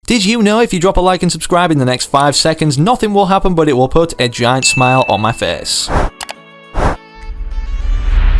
Did you know if you drop a like and subscribe in the next 5 seconds, nothing will happen but it will put a giant smile on my face?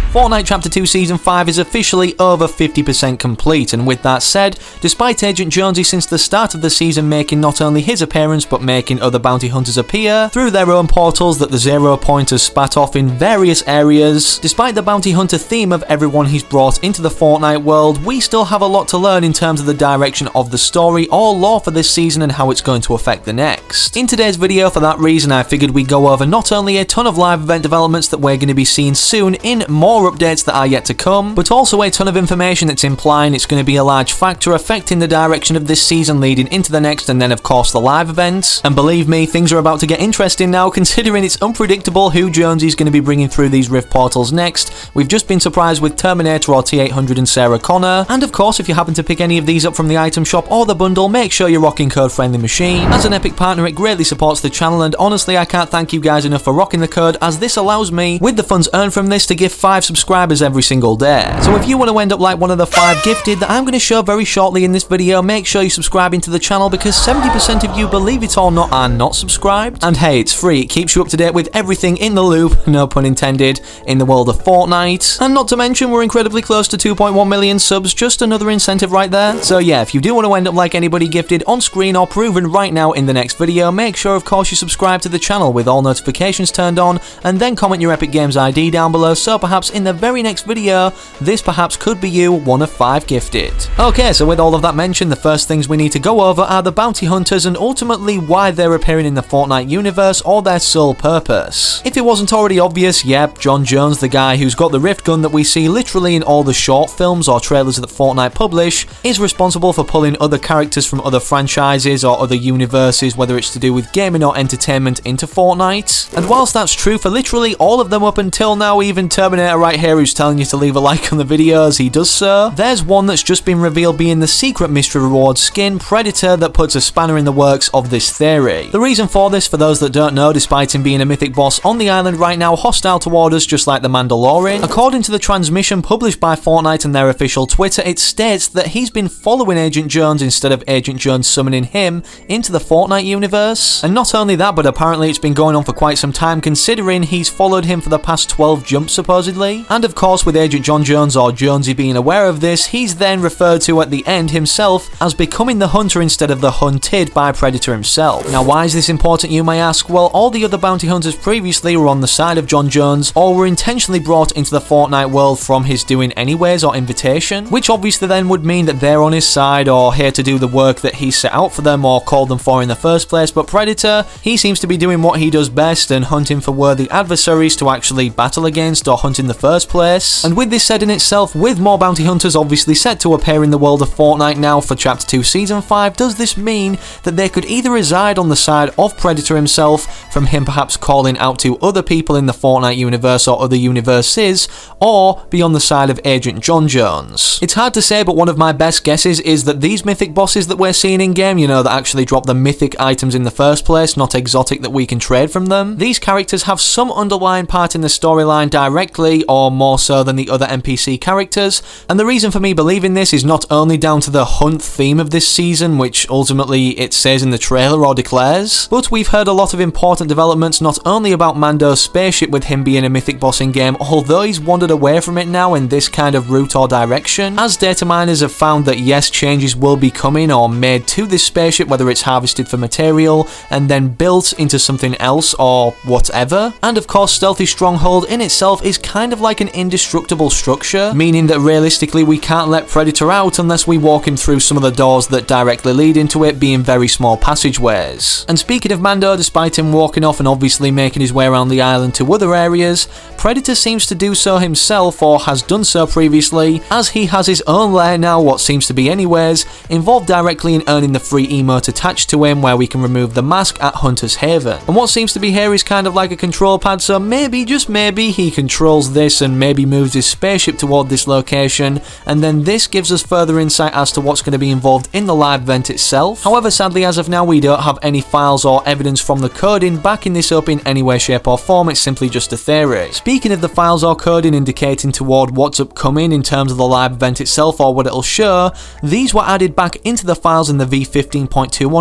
Fortnite Chapter 2 Season 5 is officially over 50% complete, and with that said, despite Agent Jonesy since the start of the season making not only his appearance but making other bounty hunters appear through their own portals that the 0 pointers spat off in various areas, despite the bounty hunter theme of everyone he's brought into the Fortnite world, we still have a lot to learn in terms of the direction of the story or lore for this season and how it's going to affect the next. In today's video, for that reason, I figured we'd go over not only a ton of live event developments that we're going to be seeing soon in more updates that are yet to come, but also a ton of information that's implying it's going to be a large factor affecting the direction of this season leading into the next, and then of course the live events. And believe me, things are about to get interesting now, considering it's unpredictable who Jonesy's going to be bringing through these rift portals next. We've just been surprised with Terminator or T-800 and Sarah Connor, and of course if you happen to pick any of these up from the item shop or the bundle, make sure you're rocking code FriendlyMachine. As an Epic partner, it greatly supports the channel, and honestly I can't thank you guys enough for rocking the code, as this allows me, with the funds earned from this, to give 5 subscribers every single day. So if you want to end up like one of the 5 gifted that I'm going to show very shortly in this video, make sure you're subscribing to the channel, because 70% of you, believe it or not, are not subscribed. And hey, it's free, it keeps you up to date with everything in the loop, no pun intended, in the world of Fortnite. And not to mention, we're incredibly close to 2.1 million subs, just another incentive right there. So yeah, if you do want to end up like anybody gifted on screen or proven right now in the next video, make sure of course you subscribe to the channel with all notifications turned on, and then comment your Epic Games ID down below, so perhaps in the very next video, this perhaps could be you, one of 5 gifted. Okay, so with all of that mentioned, the first things we need to go over are the bounty hunters and ultimately why they're appearing in the Fortnite universe or their sole purpose. If it wasn't already obvious, yep, John Jones, the guy who's got the rift gun that we see literally in all the short films or trailers that Fortnite publish, is responsible for pulling other characters from other franchises or other universes, whether it's to do with gaming or entertainment, into Fortnite. And whilst that's true for literally all of them up until now, even Terminator right here who's telling you to leave a like on the videos, he does so, there's one that's just been revealed being the secret mystery reward skin, Predator, that puts a spanner in the works of this theory. The reason for this, for those that don't know, despite him being a mythic boss on the island right now, hostile toward us just like the Mandalorian, according to the transmission published by Fortnite and their official Twitter, it states that he's been following Agent Jones instead of Agent Jones summoning him into the Fortnite universe. And not only that, but apparently it's been going on for quite some time, considering he's followed him for the past 12 jumps supposedly. And of course, with Agent John Jones or Jonesy being aware of this, he's then referred to at the end himself as becoming the hunter instead of the hunted by Predator himself. Now why is this important, you may ask? Well, all the other bounty hunters previously were on the side of John Jones or were intentionally brought into the Fortnite world from his doing anyways or invitation, which obviously then would mean that they're on his side or here to do the work that he set out for them or called them for in the first place. But Predator, he seems to be doing what he does best and hunting for worthy adversaries to actually battle against or hunt in the first place. And with this said in itself, with more bounty hunters obviously set to appear in the world of Fortnite now for Chapter 2 Season 5, does this mean that they could either reside on the side of Predator himself, from him perhaps calling out to other people in the Fortnite universe or other universes, or be on the side of Agent John Jones? It's hard to say, but one of my best guesses is that these mythic bosses that we're seeing in game, you know, that actually drop the mythic items in the first place, not exotic that we can trade from them, these characters have some underlying part in the storyline directly or more so than the other NPC characters. And the reason for me believing this is not only down to the hunt theme of this season, which ultimately it says in the trailer or declares, but we've heard a lot of important developments not only about Mando's spaceship with him being a mythic boss in game, although he's wandered away from it now in this kind of route or direction, as data miners have found that yes, changes will be coming or made to this spaceship, whether it's harvested for material and then built into something else or whatever. And of course, Stealthy Stronghold in itself is kind of like an indestructible structure, meaning that realistically we can't let Predator out unless we walk him through some of the doors that directly lead into it, being very small passageways. And speaking of Mando, despite him walking off and obviously making his way around the island to other areas, Predator seems to do so himself, or has done so previously, as he has his own lair now, what seems to be anyways, involved directly in earning the free emote attached to him where we can remove the mask at Hunter's Haven. And what seems to be here is kind of like a control pad, so maybe, just maybe, he controls this this and maybe moves his spaceship toward this location, and then this gives us further insight as to what's going to be involved in the live event itself. However, sadly, as of now, we don't have any files or evidence from the coding backing this up in any way, shape or form. It's simply just a theory. Speaking of the files or coding indicating toward what's upcoming in terms of the live event itself or what it'll show, these were added back into the files in the v15.21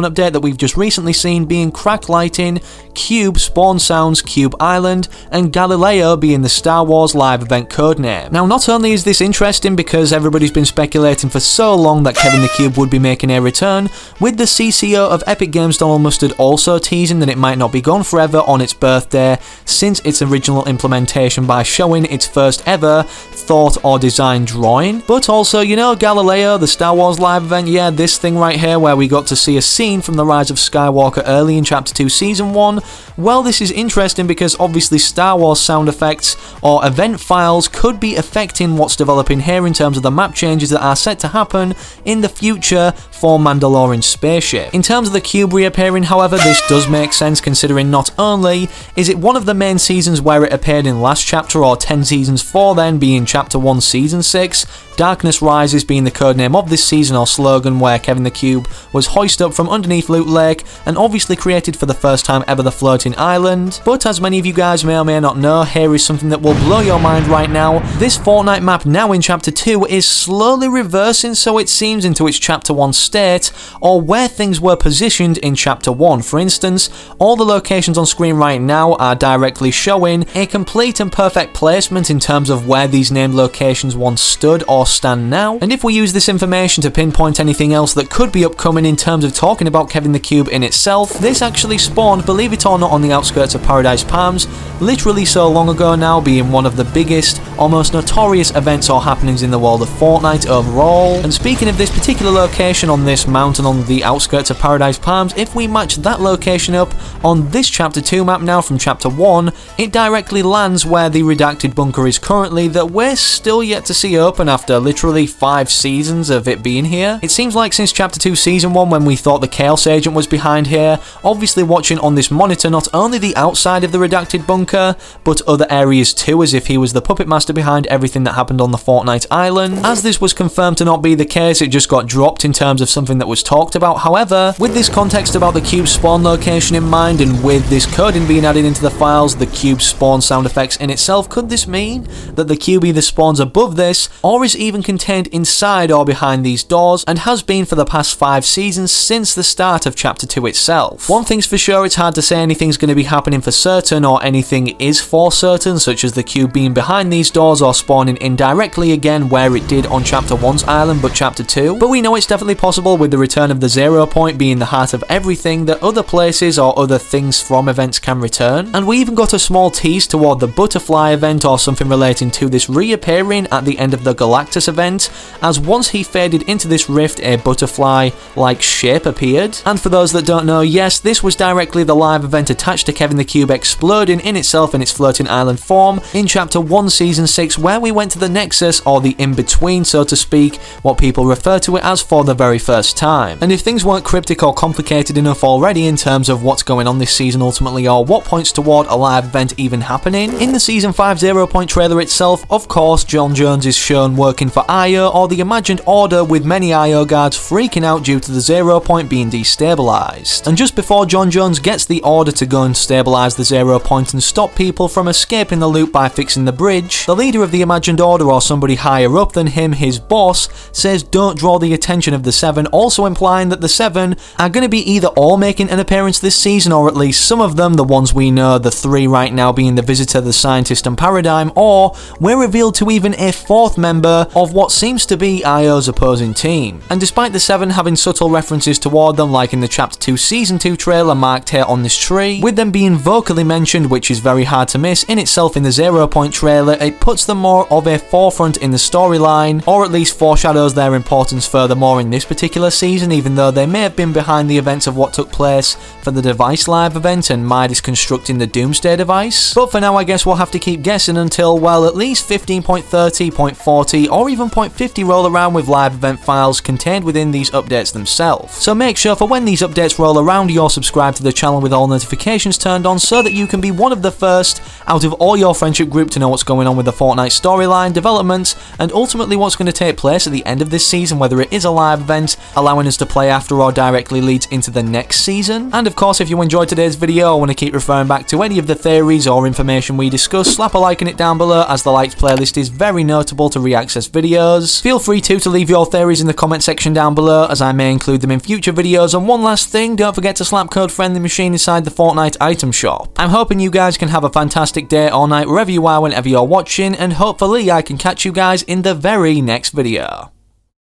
update that we've just recently seen, being cracked lighting, Cube spawn sounds, Cube Island, and Galileo being the Star Wars live event codename. Now, not only is this interesting because everybody's been speculating for so long that Kevin the Cube would be making a return, with the CCO of Epic Games Donald Mustard also teasing that it might not be gone forever on its birthday since its original implementation by showing its first ever thought or design drawing. But also, you know, Galileo, the Star Wars live event, yeah, this thing right here where we got to see a scene from the Rise of Skywalker early in Chapter 2 Season 1, well, this is interesting because obviously Star Wars sound effects or event files could be affecting what's developing here in terms of the map changes that are set to happen in the future for Mandalorian spaceship. In terms of the cube reappearing, however, this does make sense considering not only is it one of the main seasons where it appeared in last chapter or 10 seasons for then, being Chapter 1 Season 6, Darkness Rises being the codename of this season or slogan, where Kevin the Cube was hoisted up from underneath Loot Lake and obviously created for the first time ever the floating island. But as many of you guys may or may not know, here is something that will blow your mind right now. This Fortnite map now in Chapter 2 is slowly reversing, so it seems, into its Chapter 1 state, or where things were positioned in Chapter 1. For instance, all the locations on screen right now are directly showing a complete and perfect placement in terms of where these named locations once stood or stand now. And if we use this information to pinpoint anything else that could be upcoming in terms of talking about Kevin the Cube in itself, this actually spawned, believe it or not, on the outskirts of Paradise Palms, literally so long ago now, being one of the biggest, almost notorious events or happenings in the world of Fortnite overall. And speaking of this particular location on this mountain on the outskirts of Paradise Palms, if we match that location up on this Chapter 2 map now from Chapter 1, it directly lands where the redacted bunker is currently, that we're still yet to see open after literally 5 seasons of it being here. It seems like since Chapter 2 Season 1, when we thought the Chaos Agent was behind here, obviously watching on this monitor not only the outside of the redacted bunker, but other areas too, as if he was the puppet master behind everything that happened on the Fortnite island. As this was confirmed to not be the case, it just got dropped in terms of something that was talked about. However, with this context about the cube spawn location in mind, and with this coding being added into the files, the cube spawn sound effects in itself, could this mean that the cube either spawns above this, or is even contained inside or behind these doors, and has been for the past 5 seasons since the start of Chapter 2 itself? One thing's for sure, it's hard to say anything's going to be happening for certain, or anything is for certain, such as the cube being behind these doors or spawning indirectly again where it did on Chapter 1's island but Chapter 2. But we know it's definitely possible, with the return of the 0 point being the heart of everything, that other places or other things from events can return. And we even got a small tease toward the butterfly event or something relating to this reappearing at the end of the Galactus event, as once he faded into this rift, a butterfly-like shape appeared. And for those that don't know, yes, this was directly the live event attached to Kevin the Cube exploding in itself in its floating island form in Chapter 1 Season 6, where we went to the Nexus, or the in-between so to speak, what people refer to it as, for the very first time. And if things weren't cryptic or complicated enough already in terms of what's going on this season ultimately, or what points toward a live event even happening, in the Season 5 0 point trailer itself, of course, John Jones is shown working for IO, or the imagined order, with many IO guards freaking out due to the 0 point being destabilized. And just before John Jones gets the order to go and stabilize the 0 point and stop people from escaping the loop by fixing the bridge, the leader of the imagined order, or somebody higher up than him, his boss, says don't draw the attention of the 7, also implying that the 7 are going to be either all making an appearance this season, or at least some of them, the ones we know, the 3 right now being the Visitor, the Scientist and Paradigm, or we're revealed to even a 4th member of what seems to be IO's opposing team. And despite the 7 having subtle references toward them, like in the Chapter 2 Season 2 trailer marked here on this tree, with them being vocally mentioned, which is very hard to miss in itself in the 0 point trailer, it puts them more of a forefront in the storyline, or at least foreshadows their importance furthermore in this particular season, even though they may have been behind the events of what took place for the Device Live event and Midas constructing the Doomsday device. But for now, I guess we'll have to keep guessing until, well, at least 15.30, 0.40, or even 0.50 roll around with live event files contained within these updates themselves. So make sure for when these updates roll around, you're subscribed to the channel with all notifications turned on, so that you can be one of the first out of all your friendship group to to know what's going on with the Fortnite storyline, developments, and ultimately what's going to take place at the end of this season, whether it is a live event, allowing us to play after or directly leads into the next season. And of course, if you enjoyed today's video, I want to keep referring back to any of the theories or information we discuss, slap a like in it down below, as the liked playlist is very notable to re-access videos. Feel free to leave your theories in the comment section down below, as I may include them in future videos. And one last thing, don't forget to slap code FriendlyMachine inside the Fortnite item shop. I'm hoping you guys can have a fantastic day or night wherever you are whenever you're watching, and hopefully I can catch you guys in the very next video.